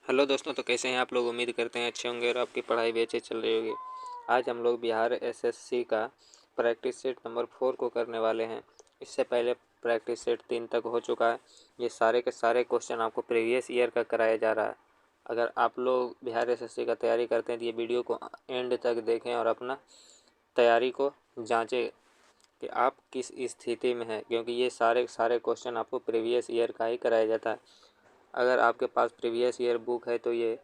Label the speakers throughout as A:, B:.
A: Hello दोस्तों, तो कैसे हैं आप लोग। उम्मीद करते हैं अच्छे होंगे और आपकी पढ़ाई भी अच्छी चल रही होगी। आज हम लोग बिहार एसएससी का प्रैक्टिस सेट नंबर 4 को करने वाले हैं। इससे पहले प्रैक्टिस सेट 3 तक हो चुका है। ये सारे के सारे क्वेश्चन आपको प्रीवियस ईयर का कराया जा रहा है। अगर आप लोग बिहार एसएससी का तैयारी करते हैं तो ये वीडियो को एंड तक देखें और अपना तैयारी को जाँचें कि आप किस स्थिति में हैं, क्योंकि ये सारे क्वेश्चन आपको प्रीवियस ईयर का ही कराया जाता है। अगर आपके पास प्रीवियस ईयर बुक है तो ये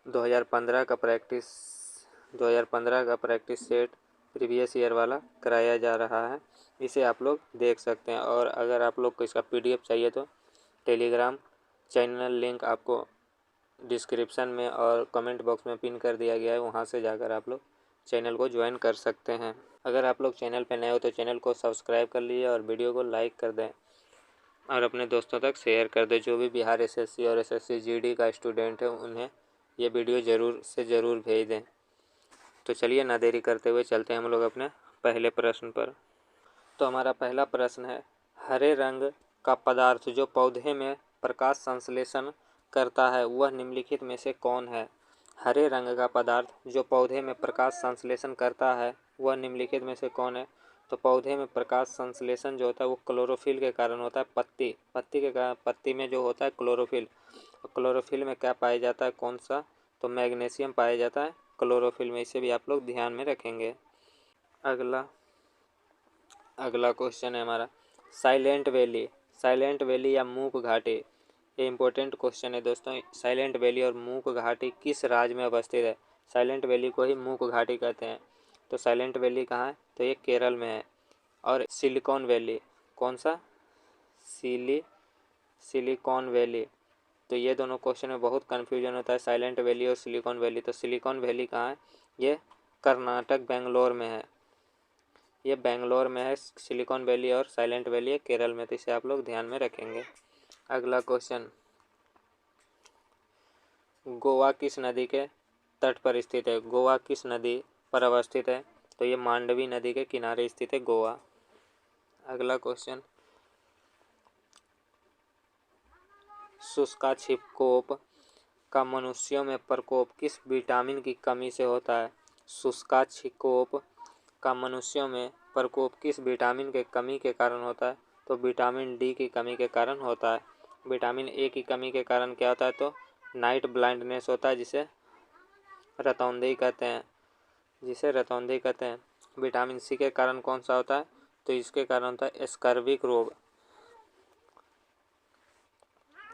A: 2015 का प्रैक्टिस सेट प्रीवियस ईयर वाला कराया जा रहा है। इसे आप लोग देख सकते हैं। और अगर आप लोग को इसका पीडीएफ चाहिए तो टेलीग्राम चैनल लिंक आपको डिस्क्रिप्शन में और कमेंट बॉक्स में पिन कर दिया गया है, वहाँ से जाकर आप लोग चैनल को ज्वाइन कर सकते हैं। अगर आप लोग चैनल पर नए हो तो चैनल को सब्सक्राइब कर लीजिए और वीडियो को लाइक कर दें और अपने दोस्तों तक शेयर कर दें। जो भी बिहार एसएससी और एसएससी जीडी का स्टूडेंट है उन्हें ये वीडियो ज़रूर भेज दें। तो चलिए ना देरी करते हुए चलते हैं हम लोग अपने पहले प्रश्न पर। तो हमारा पहला प्रश्न है, हरे रंग का पदार्थ जो पौधे में प्रकाश संश्लेषण करता है वह निम्नलिखित में से कौन है। हरे रंग का पदार्थ जो पौधे में प्रकाश संश्लेषण करता है वह निम्नलिखित में से कौन है। तो पौधे में प्रकाश संश्लेषण जो होता है वो क्लोरोफिल के कारण होता है। पत्ती में जो होता है क्लोरोफिल में क्या पाया जाता है, कौन सा, तो मैग्नीशियम पाया जाता है क्लोरोफिल में। इसे भी आप लोग ध्यान में रखेंगे। अगला क्वेश्चन है हमारा, साइलेंट वैली या मूक घाटी। ये इंपॉर्टेंट क्वेश्चन है दोस्तों। साइलेंट वैली और मूक घाटी किस राज्य में अवस्थित है। साइलेंट वैली को ही मूक घाटी कहते हैं। तो साइलेंट वैली कहाँ है, तो ये केरल में है। और सिलिकॉन वैली, कौन सा, सिलिकॉन वैली। तो ये दोनों क्वेश्चन में बहुत कन्फ्यूजन होता है, साइलेंट वैली और सिलिकॉन वैली। तो सिलिकॉन वैली कहाँ है, ये कर्नाटक बेंगलोर में है। ये बेंगलोर में है सिलिकॉन वैली, और साइलेंट वैली है केरल में। तो इसे आप लोग ध्यान में रखेंगे। अगला क्वेश्चन, गोवा किस नदी के तट पर स्थित है। गोवा किस नदी पर अवस्थित है, तो ये मांडवी नदी के किनारे स्थित है गोवा। अगला क्वेश्चन, शुष्काछिकोप का मनुष्यों में प्रकोप किस विटामिन की कमी से होता है। शुष्काछिकोप का मनुष्यों में प्रकोप किस विटामिन के कमी के कारण होता है, तो विटामिन डी की कमी के कारण होता है। विटामिन ए की कमी के कारण क्या होता है, तो नाइट ब्लाइंडनेस होता है, जिसे रतौंधी कहते हैं। विटामिन सी के कारण कौन सा होता है, तो इसके कारण होता है स्कर्विक रोग।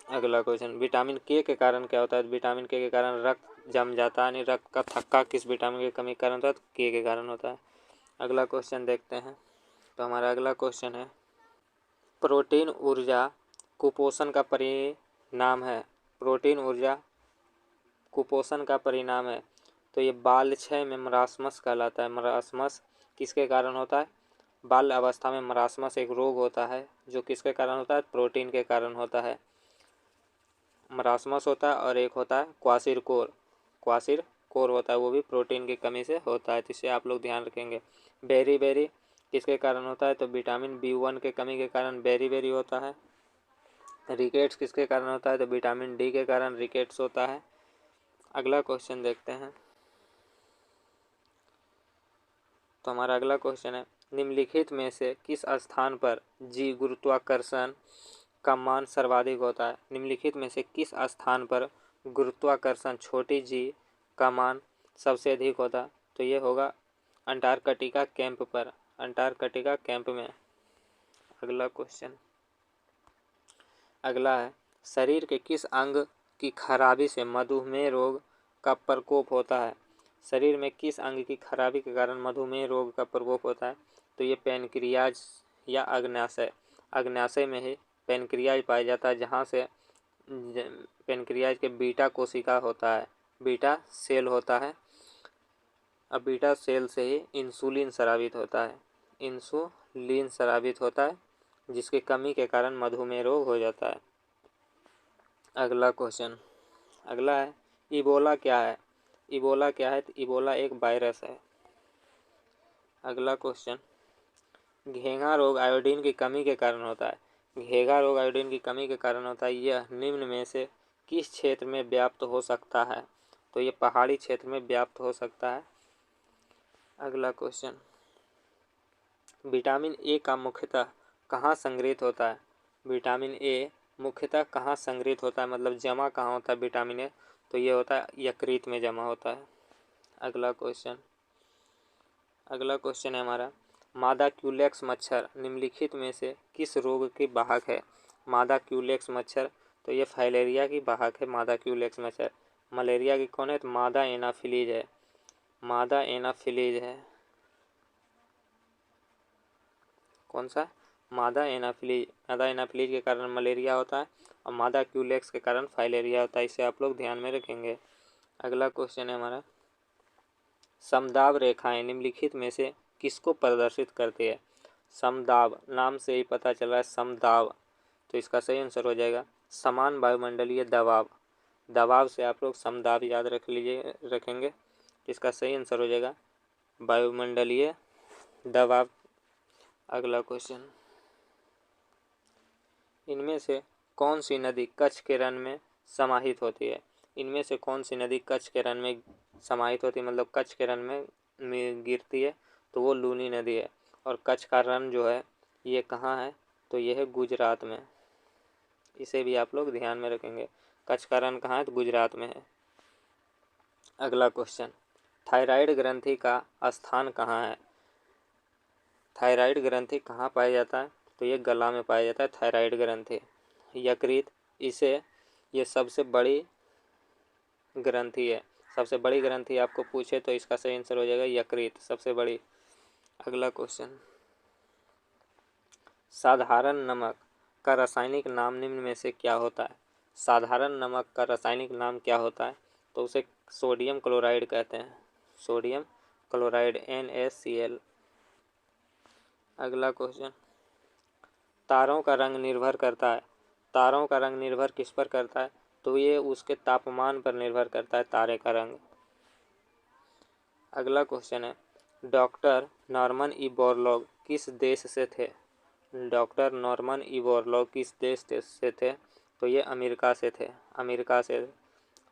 A: अगला क्वेश्चन, विटामिन के कारण क्या होता है। विटामिन के कारण रक्त जम जाता है, यानी रक्त का थक्का किस विटामिन की कमी के कारण होता है, तो के कारण होता है। अगला क्वेश्चन देखते हैं। तो हमारा अगला क्वेश्चन है, प्रोटीन ऊर्जा कुपोषण का परिणाम है। प्रोटीन ऊर्जा कुपोषण का परिणाम है, तो ये बाल क्षय में मरासमस कहलाता है। मरासमस किसके कारण होता है, बाल अवस्था में मरासमस एक रोग होता है जो किसके कारण होता है, प्रोटीन के कारण होता है। मरासमस होता है और एक होता है क्वासिर कोर होता है, वो भी प्रोटीन की कमी से होता है। तो इसे आप लोग ध्यान रखेंगे। बेरी किसके कारण होता है, तो विटामिन B1 के कमी के कारण बेरी होता है। रिकेट्स किसके कारण होता है, तो विटामिन डी के कारण रिकेट्स होता है। अगला क्वेश्चन देखते हैं। तो हमारा अगला क्वेश्चन है, निम्नलिखित में से किस स्थान पर जी गुरुत्वाकर्षण का मान सर्वाधिक होता है। निम्नलिखित में से किस स्थान पर गुरुत्वाकर्षण छोटी जी का मान सबसे अधिक होता है, तो ये होगा अंटार्कटिका कैंप में। अगला क्वेश्चन, अगला है, शरीर के किस अंग की खराबी से मधुमेह रोग का प्रकोप होता है। शरीर में किस अंग की खराबी के कारण मधुमेह रोग का प्रकोप होता है, तो ये पैनक्रियाज या अग्न्याशय में ही पैनक्रियाज पाया जाता है, जहाँ से पैनक्रियाज के बीटा कोशिका होता है, बीटा सेल होता है। अब बीटा सेल से ही इंसुलिन स्रावित होता है, जिसकी कमी के कारण मधुमेह रोग हो जाता है। अगला क्वेश्चन, अगला है, इबोला क्या है। तो इबोला एक वायरस है। अगला क्वेश्चन, घेंघा रोग आयोडीन की कमी के कारण होता है। यह निम्न में से किस क्षेत्र में व्याप्त हो सकता है? तो ये पहाड़ी क्षेत्र में व्याप्त हो सकता है। अगला क्वेश्चन, विटामिन ए का मुख्यतः कहाँ संग्रहित होता है? विटामिन ए मुख्यतः कहाँ संग्रहित होता है, मतलब जमा कहाँ होता है विटामिन ए? तो ये होता है यकृत में जमा होता है। अगला क्वेश्चन है हमारा, मादा क्यूलेक्स मच्छर निम्नलिखित में से किस रोग की वाहक है? मादा क्यूलेक्स मच्छर, तो ये फाइलेरिया की वाहक है मादा क्यूलेक्स मच्छर। मलेरिया की कौन है? तो मादा एनाफिलीज है। मादा एनाफिलीज है। कौन सा? मादा एनाफिलीज। मादा एनाफिलीज के कारण मलेरिया होता है और मादा क्यूलेक्स के कारण फाइलेरिया होता है। इसे आप लोग ध्यान में रखेंगे। अगला क्वेश्चन है हमारा, समदाब रेखाएं निम्नलिखित में से किसको प्रदर्शित करती है? समदाब नाम से ही पता चल रहा है समदाब, तो इसका सही आंसर हो जाएगा समान वायुमंडलीय दबाव। दबाव से आप लोग समदाब याद रखेंगे। इसका सही आंसर हो जाएगा वायुमंडलीय दबाव। अगला क्वेश्चन, इनमें से कौन सी नदी कच्छ के रन में समाहित होती है? इनमें से कौन सी नदी कच्छ के रन में समाहित होती है, मतलब कच्छ के रन में गिरती है? तो वो लूनी नदी है। और कच्छ का रन जो है ये कहाँ है? तो ये है गुजरात में। इसे भी आप लोग ध्यान में रखेंगे। कच्छ का रन कहाँ है? तो गुजरात में है। अगला क्वेश्चन, थायराइड ग्रंथि का स्थान कहाँ है? थायराइड ग्रंथि कहाँ पाया जाता है? तो ये गला में पाया जाता है थायराइड ग्रंथि। यकृत, इसे ये सबसे बड़ी ग्रंथि है। सबसे बड़ी ग्रंथि आपको पूछे तो इसका सही आंसर हो जाएगा यकृत, सबसे बड़ी। अगला क्वेश्चन, साधारण नमक का रासायनिक नाम निम्न में से क्या होता है? साधारण नमक का रासायनिक नाम क्या होता है? तो उसे सोडियम क्लोराइड कहते हैं। Sodium chloride NaCl। अगला क्वेश्चन, तारों का रंग निर्भर करता है। तारों का रंग निर्भर किस पर करता है? तो ये उसके तापमान पर निर्भर करता है तारे का रंग। अगला क्वेश्चन है, डॉक्टर नॉर्मन ई बोरलॉग किस देश से थे? डॉक्टर नॉर्मन ई बोरलॉग किस देश से थे? तो ये अमेरिका से थे। अमेरिका से।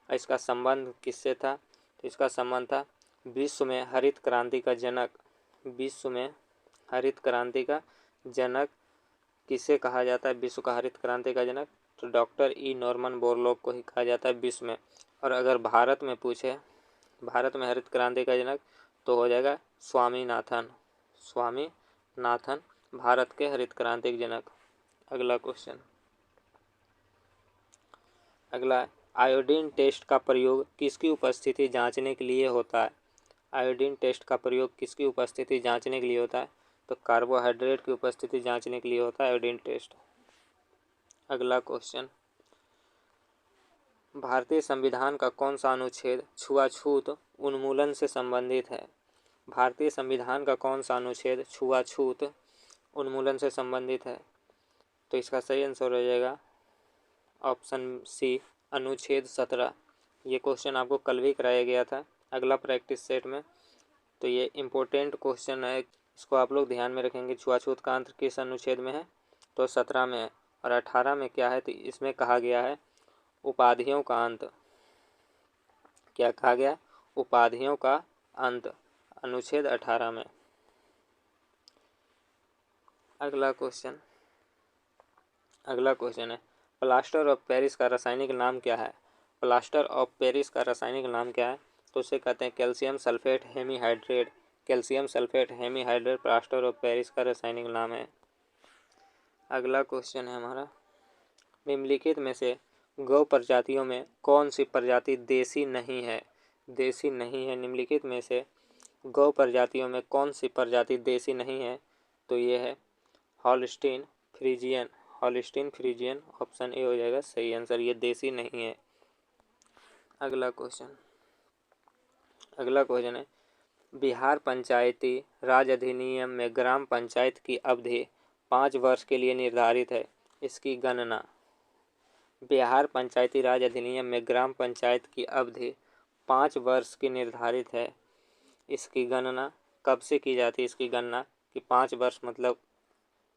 A: इसका संबंध किससे था? तो इसका संबंध था विश्व में हरित क्रांति का जनक। विश्व में हरित क्रांति का जनक किसे कहा जाता है? विश्व का हरित क्रांति का जनक तो डॉक्टर ई नॉर्मन बोरलॉग को ही कहा जाता है विश्व में। और अगर भारत में पूछे, भारत में हरित क्रांति का जनक, तो हो जाएगा स्वामीनाथन। स्वामीनाथन भारत के हरित क्रांति के जनक। अगला क्वेश्चन, अगला, आयोडीन टेस्ट का प्रयोग किसकी उपस्थिति जांचने के लिए होता है? आयोडीन टेस्ट का प्रयोग किसकी उपस्थिति जांचने के लिए होता है? तो कार्बोहाइड्रेट की उपस्थिति जांचने के लिए होता है आयोडीन टेस्ट। अगला क्वेश्चन, भारतीय संविधान का कौन सा अनुच्छेद छुआछूत उन्मूलन से संबंधित है? भारतीय संविधान का कौन सा अनुच्छेद छुआछूत उन्मूलन से संबंधित है? तो इसका सही आंसर हो जाएगा ऑप्शन सी, अनुच्छेद 17। ये क्वेश्चन आपको कल भी कराया गया था अगला प्रैक्टिस सेट में, तो ये इम्पोर्टेंट क्वेश्चन है। इसको आप लोग ध्यान में रखेंगे। छुआछूत का अंत किस अनुच्छेद में है? तो 17 में है। और 18 में क्या है? तो इसमें कहा गया है उपाधियों का अंत। क्या कहा गया? उपाधियों का अंत, अनुच्छेद 18 में। अगला क्वेश्चन है, प्लास्टर ऑफ पेरिस का रासायनिक नाम क्या है? प्लास्टर ऑफ पेरिस का रासायनिक नाम क्या है? तो उसे कहते हैं calcium sulphate hemihydrate. Calcium sulphate hemihydrate plaster of Paris का रासायनिक नाम है। अगला क्वेश्चन है हमारा, निम्नलिखित में से गौ प्रजातियों में कौन सी प्रजाति देसी नहीं है? देसी नहीं है। निम्नलिखित में से गौ प्रजातियों में कौन सी प्रजाति देसी नहीं है? तो ये है Holstein Friesian. Holstein Friesian option A हो जाएगा सही आंसर, ये देसी नहीं है। अगला क्वेश्चन है, बिहार पंचायती राज अधिनियम में ग्राम पंचायत की अवधि 5 वर्ष के लिए निर्धारित है। इसकी गणना, बिहार पंचायती राज अधिनियम में ग्राम पंचायत की अवधि 5 वर्ष की निर्धारित है। इसकी गणना कब से की जाती है? इसकी गणना कि 5 वर्ष मतलब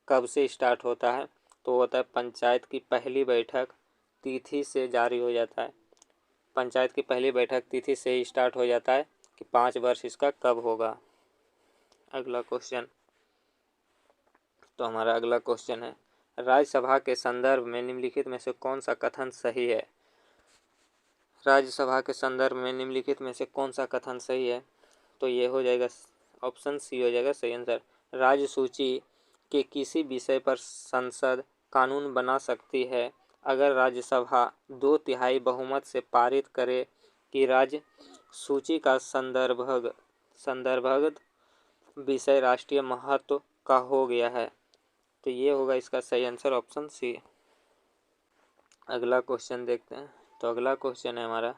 A: कब से स्टार्ट होता है? तो होता है पंचायत की पहली बैठक तिथि से जारी हो जाता है? पंचायत की पहली बैठक तिथि से ही स्टार्ट हो जाता है कि 5 वर्ष इसका कब होगा? अगला क्वेश्चन, तो हमारा अगला क्वेश्चन है, राज्यसभा के संदर्भ में निम्नलिखित में से कौन सा कथन सही है? राज्यसभा के संदर्भ में निम्नलिखित में से कौन सा कथन सही है? तो ये हो जाएगा ऑप्शन सी हो जाएगा सही आंसर। राज्य सूची के किसी विषय पर संसद कानून बना सकती है अगर राज्यसभा 2/3 बहुमत से पारित करे कि राज्य सूची का संदर्भगत विषय राष्ट्रीय महत्व का हो गया है। तो ये होगा इसका सही आंसर ऑप्शन सी। अगला क्वेश्चन देखते हैं। तो अगला क्वेश्चन है हमारा,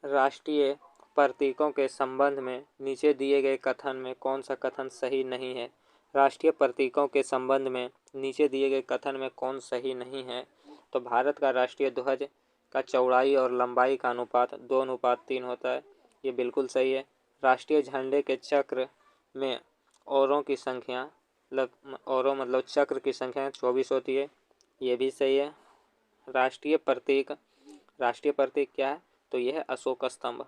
A: राष्ट्रीय प्रतीकों के संबंध में नीचे दिए गए कथन में कौन सा कथन सही नहीं है? राष्ट्रीय प्रतीकों के संबंध में नीचे दिए गए कथन में कौन सही नहीं है? तो भारत का राष्ट्रीय ध्वज का चौड़ाई और लंबाई का अनुपात 2:3 होता है, ये बिल्कुल सही है। राष्ट्रीय झंडे के चक्र में औरों की संख्या औरों मतलब चक्र की संख्या 24 होती है, ये भी सही है। राष्ट्रीय प्रतीक क्या है? तो यह है अशोक स्तंभ।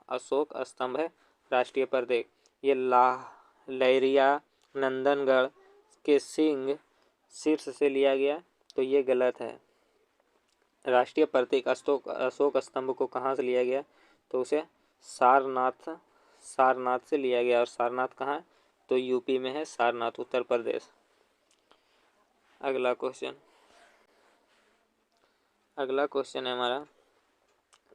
A: अशोक स्तंभ है राष्ट्रीय प्रतीक। ये लहरिया नंदनगढ़ के सिंह शीर्ष से लिया गया, तो ये गलत है। राष्ट्रीय प्रतीक अशोक स्तंभ को कहाँ से लिया गया? तो उसे सारनाथ से लिया गया। और सारनाथ कहाँ है? तो यूपी में है सारनाथ, उत्तर प्रदेश। अगला क्वेश्चन है हमारा,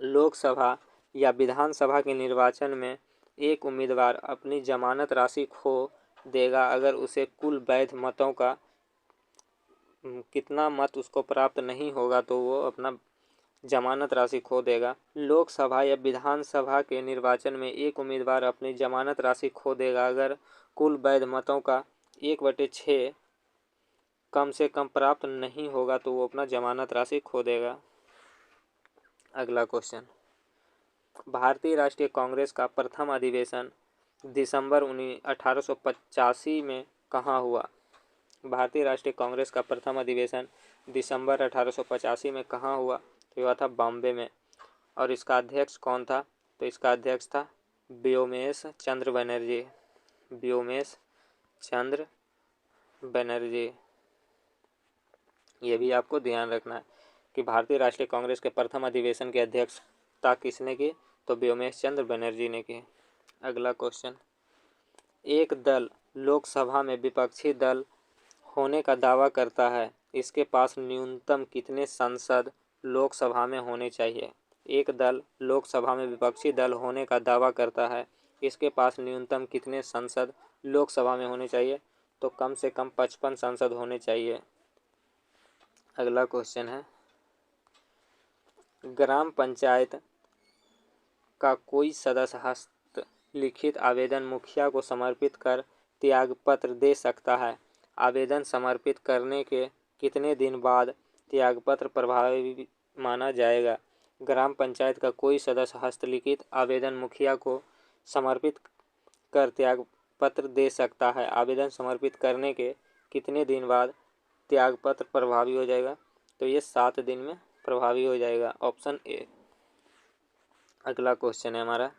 A: लोकसभा या विधानसभा के निर्वाचन में एक उम्मीदवार अपनी जमानत राशि खो देगा अगर उसे कुल वैध मतों का कितना मत उसको प्राप्त नहीं होगा तो वो अपना जमानत राशि खो देगा। लोकसभा या विधानसभा के निर्वाचन में एक उम्मीदवार अपनी जमानत राशि खो देगा अगर कुल वैध मतों का 1/6 कम से कम प्राप्त नहीं होगा तो वो अपना जमानत राशि खो देगा। अगला क्वेश्चन, भारतीय राष्ट्रीय कांग्रेस का प्रथम अधिवेशन दिसंबर 1885 में कहाँ हुआ? भारतीय राष्ट्रीय कांग्रेस का प्रथम अधिवेशन दिसंबर 1885 में कहाँ हुआ? तो यह था बॉम्बे में। और इसका अध्यक्ष कौन था? तो इसका अध्यक्ष था व्योमेश चंद्र बनर्जी। ये भी आपको ध्यान रखना है कि भारतीय राष्ट्रीय कांग्रेस के प्रथम अधिवेशन की अध्यक्षता किसने की? तो व्योमेश चंद्र बनर्जी ने की। अगला क्वेश्चन, एक दल लोकसभा में विपक्षी दल होने का दावा करता है, इसके पास न्यूनतम कितने सांसद लोकसभा में होने चाहिए? एक दल लोकसभा में विपक्षी दल होने का दावा करता है, इसके पास न्यूनतम कितने सांसद लोकसभा में होने चाहिए? तो कम से कम 55 सांसद होने चाहिए। अगला क्वेश्चन है, ग्राम पंचायत का कोई सदस्य हस्तलिखित आवेदन मुखिया को समर्पित कर त्यागपत्र दे सकता है। आवेदन समर्पित करने के कितने दिन बाद त्यागपत्र प्रभावी माना जाएगा? ग्राम पंचायत का कोई सदस्य हस्तलिखित आवेदन मुखिया को समर्पित कर त्यागपत्र दे सकता है। आवेदन समर्पित करने के कितने दिन बाद त्यागपत्र प्रभावी हो जाएगा? तो ये 7 दिन में प्रभावी हो जाएगा, ऑप्शन ए। अगला क्वेश्चन है हमारा,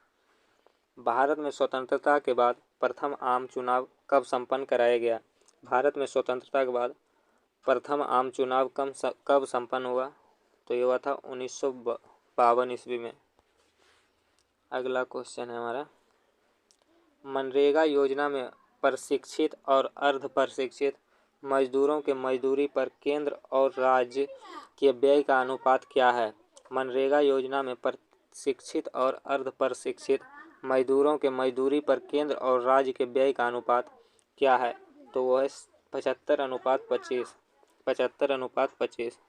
A: भारत में स्वतंत्रता के बाद प्रथम आम चुनाव कब संपन्न कराया गया? भारत में स्वतंत्रता के बाद प्रथम आम चुनाव कब संपन्न हुआ? तो ये हुआ था 1952 ईस्वी में। अगला क्वेश्चन है हमारा, मनरेगा योजना में प्रशिक्षित और अर्ध प्रशिक्षित मजदूरों के मजदूरी पर केंद्र और राज्य के व्यय का अनुपात क्या है? मनरेगा योजना में प्रशिक्षित और अर्ध प्रशिक्षित मजदूरों के मजदूरी पर केंद्र और राज्य के व्यय का अनुपात क्या है? तो वो है 75:25। 75:25।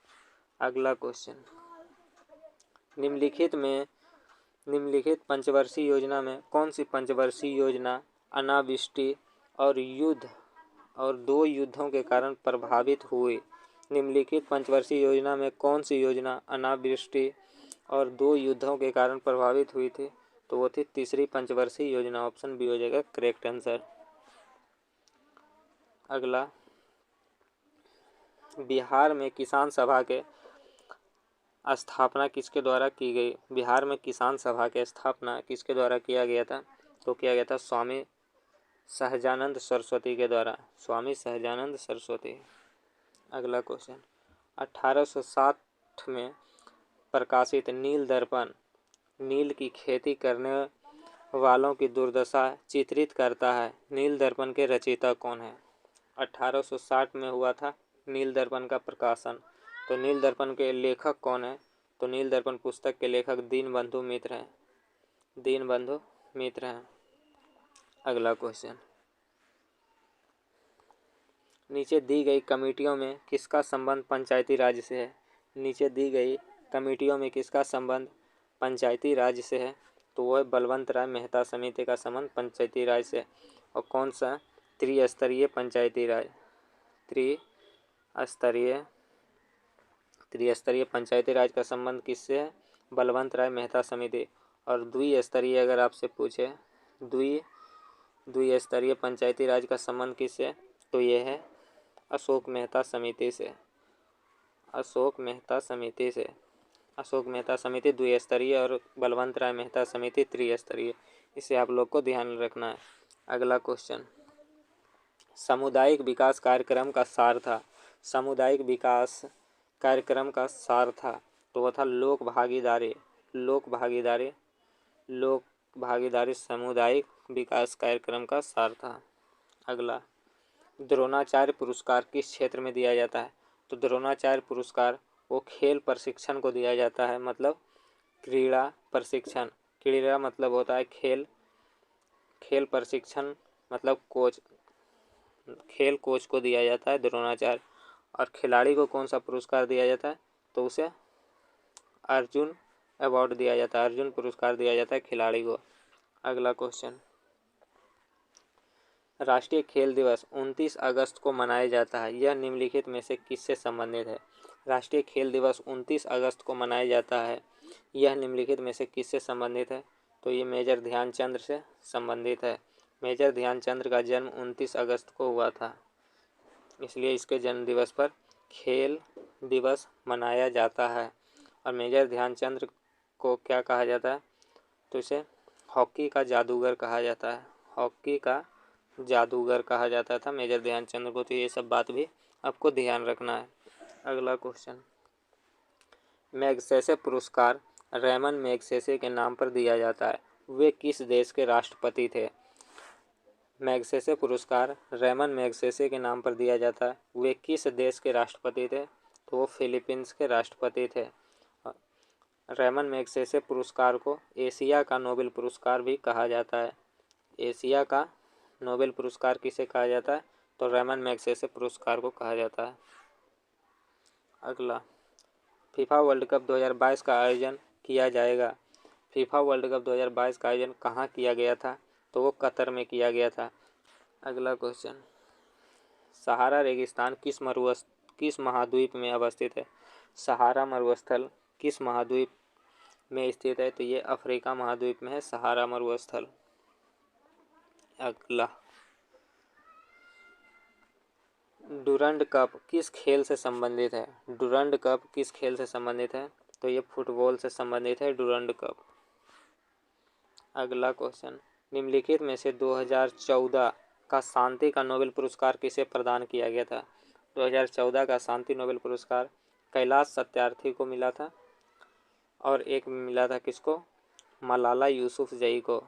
A: अगला क्वेश्चन, निम्नलिखित पंचवर्षीय योजना में कौन सी पंचवर्षीय योजना अनावृष्टि और 2 युद्धों के कारण प्रभावित हुई? निम्नलिखित पंचवर्षीय योजना में कौन सी योजना अनावृष्टि और 2 युद्धों के कारण प्रभावित हुई थी? तो वो थी तीसरी पंचवर्षीय योजना, ऑप्शन बी हो जाएगा करेक्ट आंसर। अगला, बिहार में किसान सभा के स्थापना किसके द्वारा की गई? बिहार में किसान सभा की स्थापना किसके द्वारा किया गया था? तो किया गया था स्वामी सहजानंद सरस्वती के द्वारा, स्वामी सहजानंद सरस्वती। अगला क्वेश्चन, 1860 में प्रकाशित नील दर्पण नील की खेती करने वालों की दुर्दशा चित्रित करता है। नील दर्पण के रचयिता कौन है? 1860 में हुआ था नील दर्पण का प्रकाशन। तो नील दर्पण के लेखक कौन है? तो नील दर्पण पुस्तक के लेखक दीनबंधु मित्र हैं, दीनबंधु मित्र हैं। अगला क्वेश्चन, नीचे दी गई कमेटियों में किसका संबंध पंचायती राज से है? नीचे दी गई कमेटियों में किसका संबंध पंचायती राज से है? तो वह बलवंत राय मेहता समिति का संबंध पंचायती राज से। और कौन सा? त्रिस्तरीय पंचायती राज, त्रिस्तरीय पंचायती राज का संबंध किससे है? बलवंत राय मेहता समिति। और द्विस्तरीय अगर आपसे पूछे द्विस्तरीय पंचायती राज का संबंध किससे? तो ये है अशोक मेहता समिति से, अशोक मेहता समिति से। अशोक मेहता समिति द्विस्तरीय और बलवंत राय मेहता समिति त्रिस्तरीय। इसे आप लोग को ध्यान रखना है। अगला क्वेश्चन, सामुदायिक विकास कार्यक्रम का सार था। सामुदायिक विकास कार्यक्रम का सार था तो वह था लोक भागीदारी, लोक भागीदारी, लोक भागीदारी सामुदायिक विकास कार्यक्रम का सार था। अगला, द्रोणाचार्य पुरस्कार किस क्षेत्र में दिया जाता है? तो द्रोणाचार्य पुरस्कार वो खेल प्रशिक्षण को दिया जाता है, मतलब क्रीड़ा प्रशिक्षण। क्रीड़ा मतलब होता है खेल, खेल प्रशिक्षण मतलब कोच, खेल कोच को दिया जाता है द्रोणाचार्य। और खिलाड़ी को कौन सा पुरस्कार दिया जाता है? तो उसे अर्जुन अवार्ड दिया जाता है, अर्जुन पुरस्कार दिया जाता है खिलाड़ी को। अगला क्वेश्चन, राष्ट्रीय खेल दिवस 29 अगस्त को मनाया जाता है, यह निम्नलिखित में से किससे संबंधित है? राष्ट्रीय खेल दिवस 29 अगस्त को मनाया जाता है, यह निम्नलिखित में से किससे संबंधित है? तो ये मेजर ध्यानचंद से संबंधित है। मेजर ध्यानचंद का जन्म 29 अगस्त को हुआ था, इसलिए इसके जन्म दिवस पर खेल दिवस मनाया जाता है। और मेजर ध्यानचंद को क्या कहा जाता है? तो इसे हॉकी का जादूगर कहा जाता है, हॉकी का जादूगर कहा जाता था मेजर ध्यानचंद को। तो ये सब बात भी आपको ध्यान रखना है। अगला क्वेश्चन, मैग्सेसे पुरस्कार रेमन मैग्सेसे के नाम पर दिया जाता है, वे किस देश के राष्ट्रपति थे? मैग्सेसे पुरस्कार रेमन मैग्सेसे के नाम पर दिया जाता है, वे किस देश के राष्ट्रपति थे? तो वो फिलीपींस के राष्ट्रपति थे। रेमन मैग्सेसे पुरस्कार को एशिया का नोबेल पुरस्कार भी कहा जाता है। एशिया का नोबेल पुरस्कार किसे कहा जाता है? तो रेमन मैग्सेसे पुरस्कार को कहा जाता है। अगला, फीफा वर्ल्ड कप 2022 का आयोजन किया जाएगा। फीफा वर्ल्ड कप 2022 का आयोजन कहाँ किया गया था? तो वो कतर में किया गया था। अगला क्वेश्चन, सहारा रेगिस्तान किस महाद्वीप में अवस्थित है? सहारा मरुस्थल किस महाद्वीप में स्थित है? तो ये अफ्रीका महाद्वीप में है सहारा मरुस्थल। अगला, डुरंड कप किस खेल से संबंधित है? डुरंड कप किस खेल से संबंधित है? तो ये फुटबॉल से संबंधित है डुरंड कप। अगला क्वेश्चन, निम्नलिखित में से 2014 का शांति का नोबेल पुरस्कार किसे प्रदान किया गया था? 2014 का शांति नोबेल पुरस्कार कैलाश सत्यार्थी को मिला था, और एक मिला था किसको? मलाला यूसुफजई को।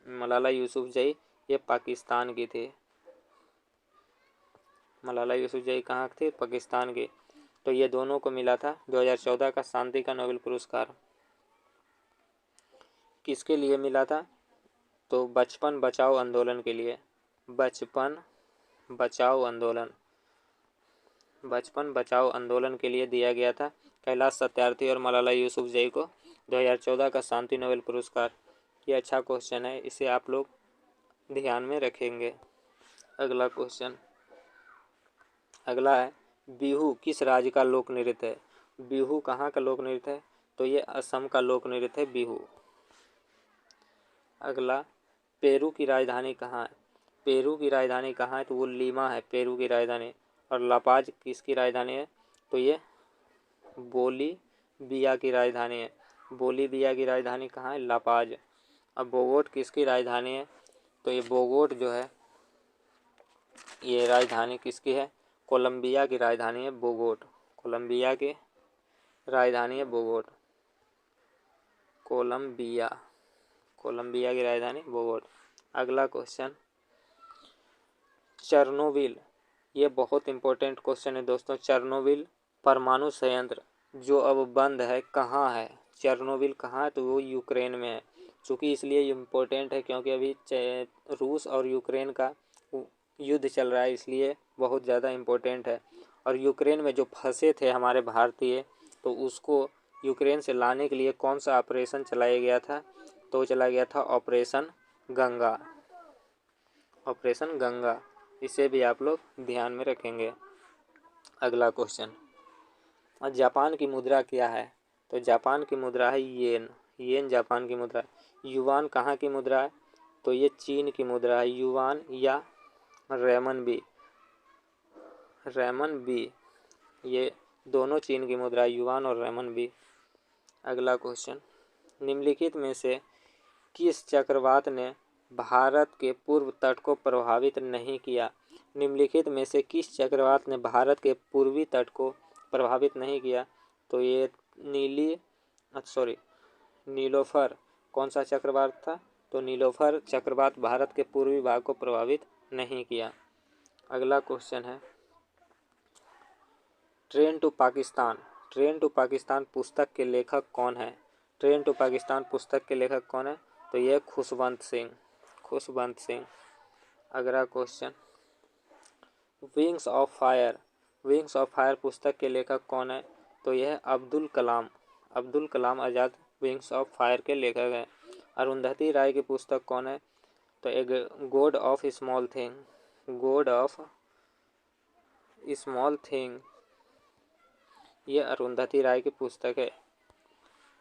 A: मलाला यूसुफजई ये पाकिस्तान की थी। मलाला यूसुफजई कहाँ थी? पाकिस्तान की। तो ये दोनों को मिला था 2014 का शांति का नोबेल पुरस्कार। किसके लिए मिला था? तो बचपन बचाओ आंदोलन के लिए, बचपन बचाओ आंदोलन के लिए दिया गया था कैलाश सत्यार्थी और मलाला यूसुफजई को 2014 का शांति नोबेल पुरस्कार। ये अच्छा क्वेश्चन है, इसे आप लोग ध्यान में रखेंगे। अगला क्वेश्चन, अगला है, बिहू किस राज्य का लोक नृत्य है? बिहू कहाँ का लोक नृत्य है? तो ये असम का लोक नृत्य है बिहू। अगला, पेरू की राजधानी कहाँ है? पेरू की राजधानी कहाँ है? तो वो लीमा है पेरू की राजधानी। और लापाज किसकी राजधानी है? तो ये बोलीविया की राजधानी है। बोलीविया की राजधानी कहाँ है? लापाज। अब बोगोट किसकी राजधानी है? तो ये बोगोट जो है ये राजधानी किसकी है? कोलंबिया की राजधानी है बोगोट। कोलंबिया की राजधानी है बोगोट। कोलंबिया की राजधानी बोगोट। अगला क्वेश्चन, चेरनोबिल, ये बहुत इंपॉर्टेंट क्वेश्चन है दोस्तों। चेरनोबिल परमाणु संयंत्र जो अब बंद है कहाँ है? चेरनोबिल कहाँ है? तो वो यूक्रेन में है। चूँकि इसलिए इम्पोर्टेंट है क्योंकि अभी रूस और यूक्रेन का युद्ध चल रहा है, इसलिए बहुत ज़्यादा इम्पोर्टेंट है। और यूक्रेन में जो फंसे थे हमारे भारतीय, तो उसको यूक्रेन से लाने के लिए कौन सा ऑपरेशन चलाया गया था? तो चला गया था ऑपरेशन गंगा। ऑपरेशन गंगा, इसे भी आप लोग ध्यान में रखेंगे। अगला क्वेश्चन, और जापान की मुद्रा क्या है? तो जापान की मुद्रा है येन। येन जापान की मुद्रा है। युवान कहाँ की मुद्रा है? तो ये चीन की मुद्रा है। युवान या रेमनबी, रेमनबी, ये दोनों चीन की मुद्रा है, युवान और रेमनबी। अगला क्वेश्चन, निम्नलिखित में से किस चक्रवात ने भारत के पूर्व तट को प्रभावित नहीं किया? निम्नलिखित में से किस चक्रवात ने भारत के पूर्वी तट को प्रभावित नहीं किया? तो ये नीलोफर कौन सा चक्रवात था? तो नीलोफर चक्रवात भारत के पूर्वी भाग को प्रभावित नहीं किया। अगला क्वेश्चन है, train to Pakistan, train to Pakistan पुस्तक के लेखक कौन है? ट्रेन टू पाकिस्तान पुस्तक के लेखक कौन है? तो ये खुशवंत सिंह, खुशवंत सिंह। अगला question, wings of fire, wings of fire पुस्तक के लेखक कौन है? तो यह है Abdul Kalam, Abdul Kalam Azad wings of fire के लेखक हैं। अरुंधति राय की पुस्तक कौन है? तो एक God of small thing, God of small thing, ये अरुंधति राय की पुस्तक है।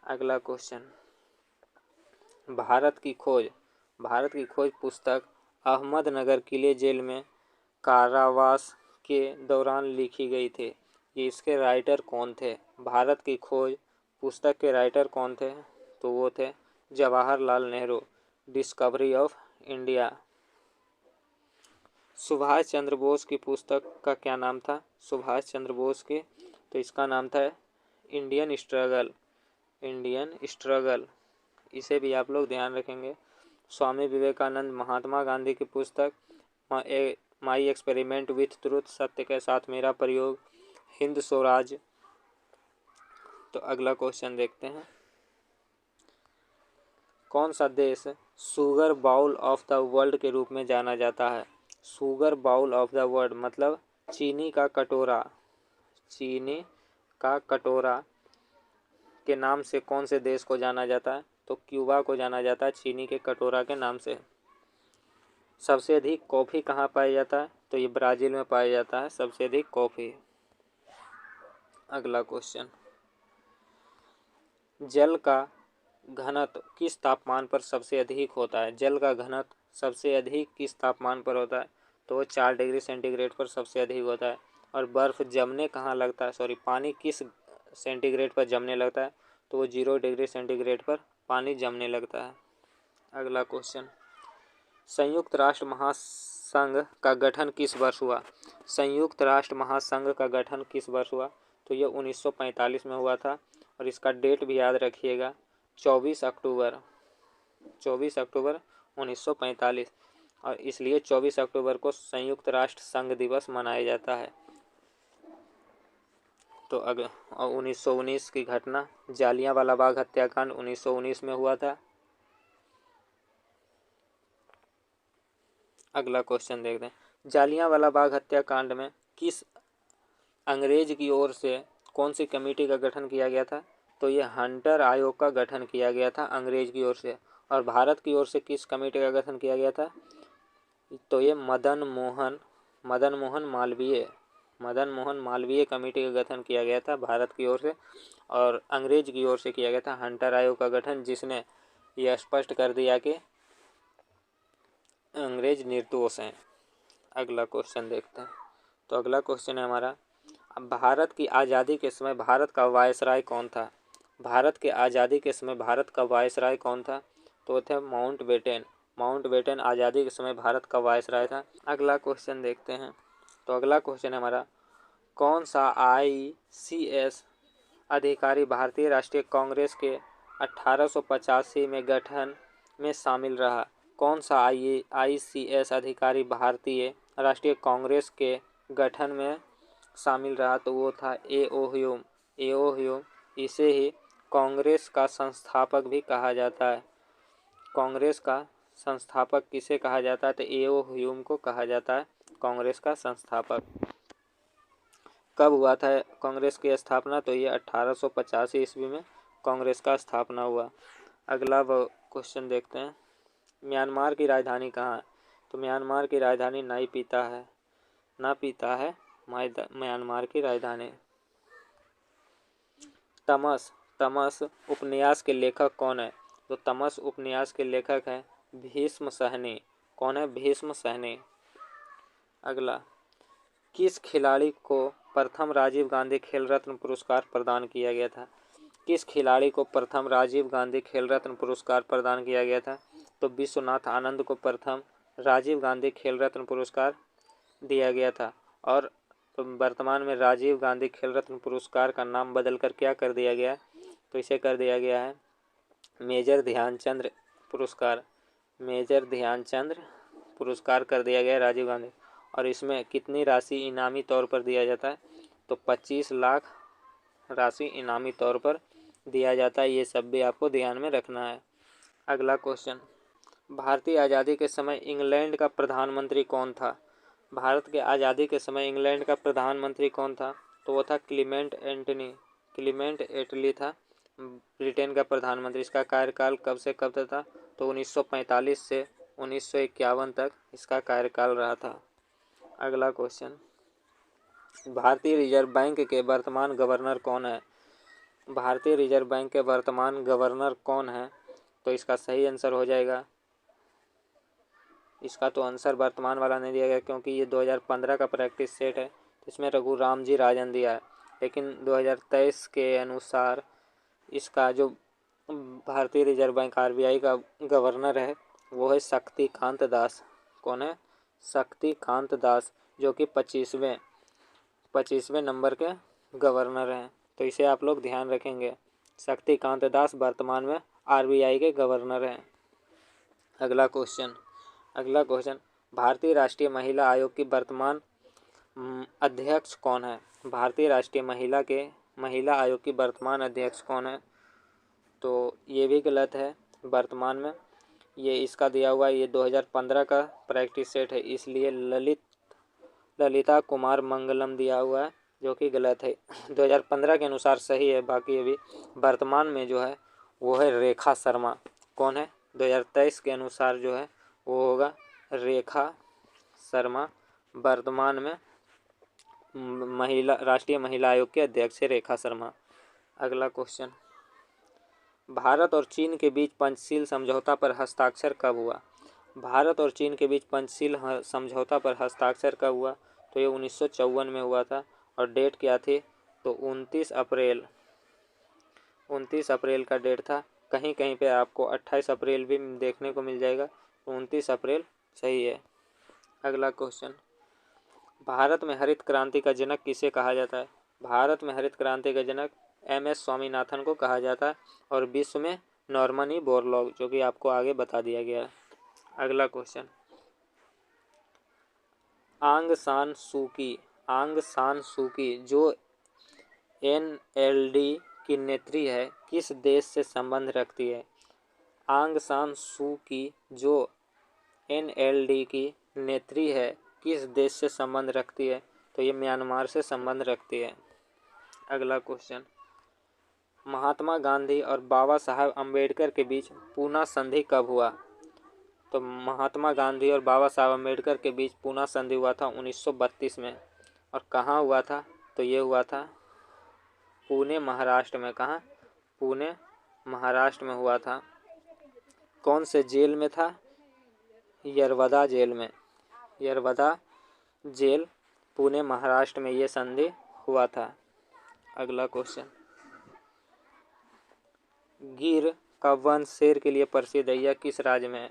A: अगला क्वेश्चन, भारत की खोज, भारत की खोज पुस्तक अहमदनगर किले जेल में कारावास के दौरान लिखी गई थी। ये इसके राइटर कौन थे? भारत की खोज पुस्तक के राइटर कौन थे? तो वो थे Jawaharlal Nehru. Discovery of India. Subhash Chandra Bose की पुस्तक का क्या नाम था? सुभाष चंद्र बोस की, तो इसका नाम था इंडियन स्ट्रगल, इंडियन स्ट्रगल, इसे भी आप लोग ध्यान रखेंगे। स्वामी विवेकानंद महात्मा गांधी की पुस्तक माई एक्सपेरिमेंट विथ ट्रुथ, सत्य के साथ मेरा प्रयोग, हिंद स्वराज। तो अगला क्वेश्चन देखते हैं, कौन सा देश sugar bowl of the world के रूप में जाना जाता है? Sugar bowl of the world मतलब चीनी का कटोरा, चीनी का कटोरा के नाम से कौन से देश को जाना जाता है? तो क्यूबा को जाना जाता है चीनी के कटोरा के नाम से। सबसे अधिक कॉफ़ी कहाँ पाया जाता है? तो ये ब्राज़ील में पाया जाता है सबसे अधिक कॉफ़ी। अगला क्वेश्चन, जल का घनत्व किस तापमान पर सबसे अधिक होता है? जल का घनत्व सबसे अधिक किस तापमान पर होता है? तो वो 4 डिग्री सेंटीग्रेड पर सबसे अधिक होता है। और बर्फ़ जमने कहाँ लगता है, पानी किस सेंटीग्रेड पर जमने लगता है? तो वो 0 डिग्री सेंटीग्रेड पर पानी जमने लगता है। अगला क्वेश्चन, संयुक्त राष्ट्र महासंघ का गठन किस वर्ष हुआ? संयुक्त राष्ट्र महासंघ का गठन किस वर्ष हुआ? तो ये 1945 में हुआ था। और इसका डेट भी याद रखिएगा, 24 अक्टूबर, 24 अक्टूबर 1945। और इसलिए 24 अक्टूबर को संयुक्त राष्ट्र संघ दिवस मनाया जाता है। तो 1919 की घटना, जालियांवाला बाग हत्याकांड 1919 में हुआ था। अगला क्वेश्चन देखते हैं, जालियांवाला बाग हत्याकांड में किस अंग्रेज की ओर से कौन सी कमेटी का गठन किया गया था? तो ये हंटर आयोग का गठन किया गया था अंग्रेज की ओर से। और भारत की ओर से किस कमेटी का गठन किया गया था? तो ये मदन मोहन मालवीय कमेटी का गठन किया गया था भारत की ओर से। और अंग्रेज की ओर से किया गया था हंटर आयोग का गठन, जिसने यह स्पष्ट कर दिया कि अंग्रेज निर्दोष हैं। अगला क्वेश्चन देखते हैं, तो अगला क्वेश्चन है हमारा, भारत की आज़ादी के समय भारत का वायसराय कौन था? भारत के आज़ादी के समय भारत का वायसराय कौन था? तो थे माउंटबेटन। माउंटबेटन आज़ादी के समय भारत का वायसराय था। अगला क्वेश्चन देखते हैं। तो अगला क्वेश्चन है हमारा, कौन सा ICS अधिकारी भारतीय राष्ट्रीय कांग्रेस के 1885 में गठन में शामिल रहा? कौन सा ICS अधिकारी भारतीय राष्ट्रीय कांग्रेस के गठन में शामिल रहा? तो वो था A.O. ह्यूम। A.O. ह्यूम, इसे ही कांग्रेस का संस्थापक भी कहा जाता है। कांग्रेस का संस्थापक किसे कहा जाता है? तो A.O. ह्यूम को कहा जाता है कांग्रेस का संस्थापक। कब हुआ था कांग्रेस की स्थापना? तो ये 1885 ईस्वी में कांग्रेस का स्थापना हुआ। अगला क्वेश्चन देखते हैं, म्यांमार की राजधानी कहाँ है? तो म्यांमार की राजधानी नायपीता है। नायपीता है म्यांमार की राजधानी। तमस। तमस उपन्यास के लेखक कौन है? तो तमस उपन्यास के लेखक हैं भीष्म सहनी। कौन है? भीष्म सहनी। अगला, किस खिलाड़ी को प्रथम राजीव गांधी खेल रत्न पुरस्कार प्रदान किया गया था? किस खिलाड़ी को प्रथम राजीव गांधी खेल रत्न पुरस्कार प्रदान किया गया था? तो विश्वनाथ आनंद को प्रथम राजीव गांधी खेल रत्न पुरस्कार दिया गया था। और वर्तमान में राजीव गांधी खेल रत्न पुरस्कार का नाम बदलकर क्या कर दिया गया? तो इसे कर दिया गया है मेजर ध्यानचंद पुरस्कार। मेजर ध्यानचंद पुरस्कार कर दिया गया राजीव गांधी। और इसमें कितनी राशि इनामी तौर पर दिया जाता है? तो 25 लाख राशि इनामी तौर पर दिया जाता है। ये सब भी आपको ध्यान में रखना है। अगला क्वेश्चन, भारतीय आज़ादी के समय इंग्लैंड का प्रधानमंत्री कौन था? भारत के आज़ादी के समय इंग्लैंड का प्रधानमंत्री कौन था? तो वो था क्लीमेंट एटली। क्लीमेंट एटली था ब्रिटेन का प्रधानमंत्री। इसका कार्यकाल कब से कब तक था? तो 1945 से 1951 तक इसका कार्यकाल रहा था। अगला क्वेश्चन, भारतीय रिजर्व बैंक के वर्तमान गवर्नर कौन है? भारतीय रिजर्व बैंक के वर्तमान गवर्नर कौन है? तो इसका सही आंसर हो जाएगा, इसका तो आंसर वर्तमान वाला नहीं दिया गया क्योंकि ये 2015 का प्रैक्टिस सेट है, तो इसमें रघुराम जी राजन दिया है। लेकिन 2023 के अनुसार इसका जो भारतीय रिजर्व बैंक RBI का गवर्नर है वो है शक्तिकांत दास। कौन है? शक्तिकांत दास, जो कि 25वें नंबर के गवर्नर हैं। तो इसे आप लोग ध्यान रखेंगे। शक्तिकांत दास वर्तमान में RBI के गवर्नर हैं। अगला क्वेश्चन, भारतीय राष्ट्रीय महिला आयोग की वर्तमान अध्यक्ष कौन है? भारतीय राष्ट्रीय महिला आयोग की वर्तमान अध्यक्ष कौन है? तो ये भी गलत है। वर्तमान में ये इसका दिया हुआ ये 2015 का प्रैक्टिस सेट है, इसलिए ललिता कुमार मंगलम दिया हुआ है, जो कि गलत है। 2015 के अनुसार सही है, बाकी अभी वर्तमान में जो है वो है रेखा शर्मा। कौन है? 2023 के अनुसार जो है वो होगा रेखा शर्मा। वर्तमान में राष्ट्रीय महिला आयोग के अध्यक्ष है रेखा शर्मा। अगला क्वेश्चन, भारत और चीन के बीच पंचशील समझौता पर हस्ताक्षर कब हुआ? भारत और चीन के बीच पंचशील समझौता पर हस्ताक्षर कब हुआ? तो ये 1954 में हुआ था। और डेट क्या थी? तो 29 अप्रैल का डेट था। कहीं कहीं पे आपको 28 अप्रैल भी देखने को मिल जाएगा, तो 29 अप्रैल सही है। अगला क्वेश्चन, भारत में हरित क्रांति का जनक किसे कहा जाता है? भारत में हरित क्रांति का जनक MS स्वामीनाथन को कहा जाता है। और विश्व में नॉर्मन ई बोरलॉग, जो कि आपको आगे बता दिया गया है। अगला क्वेश्चन, आंग सान सू की जो NLD की नेत्री है किस देश से संबंध रखती है? आंग सान सू की जो NLD की नेत्री है किस देश से संबंध रखती है? तो ये म्यांमार से संबंध रखती है। अगला क्वेश्चन, महात्मा गांधी और बाबा साहब अम्बेडकर के बीच पूना संधि कब हुआ? तो महात्मा गांधी और बाबा साहब अम्बेडकर के बीच पूना संधि हुआ था 1932 में। और कहाँ हुआ था? तो ये हुआ था पुणे, महाराष्ट्र में। कहाँ? पुणे, महाराष्ट्र में हुआ था। कौन से जेल में था? यरवदा जेल में। यरवदा जेल पुणे महाराष्ट्र में ये संधि हुआ था। अगला क्वेश्चन, गिर का वंश शेर के लिए प्रसिद्ध है, यह किस राज्य में है?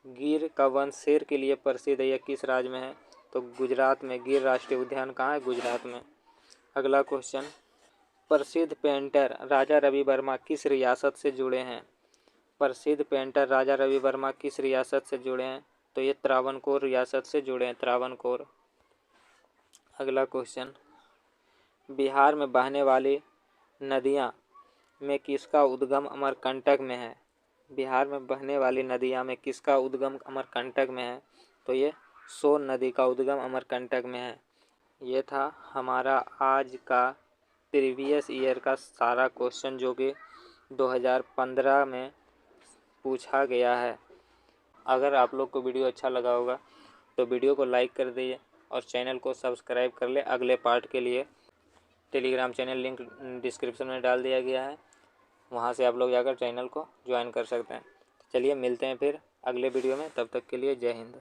A: गिर का वंश शेर के लिए प्रसिद्ध है, यह किस राज्य में है? तो गुजरात में। गिर राष्ट्रीय उद्यान कहाँ है? गुजरात में। अगला क्वेश्चन, प्रसिद्ध पेंटर राजा रवि वर्मा किस रियासत से जुड़े हैं? प्रसिद्ध पेंटर राजा रवि वर्मा किस रियासत से जुड़े हैं? तो ये त्रावणकोर रियासत से जुड़े हैं, त्रावणकोर। अगला क्वेश्चन, बिहार में बहने वाली नदियाँ में किसका उद्गम अमरकंटक में है? बिहार में बहने वाली नदियाँ में किसका उद्गम अमरकंटक में है? तो ये सोन नदी का उद्गम अमरकंटक में है। ये था हमारा आज का प्रीवियस ईयर का सारा क्वेश्चन जो कि 2015 में पूछा गया है। अगर आप लोग को वीडियो अच्छा लगा होगा तो वीडियो को लाइक कर दीजिए और चैनल को सब्सक्राइब कर ले। अगले पार्ट के लिए टेलीग्राम चैनल लिंक डिस्क्रिप्शन में डाल दिया गया है, वहाँ से आप लोग जाकर चैनल को ज्वाइन कर सकते हैं। चलिए मिलते हैं फिर अगले वीडियो में, तब तक के लिए जय हिंद।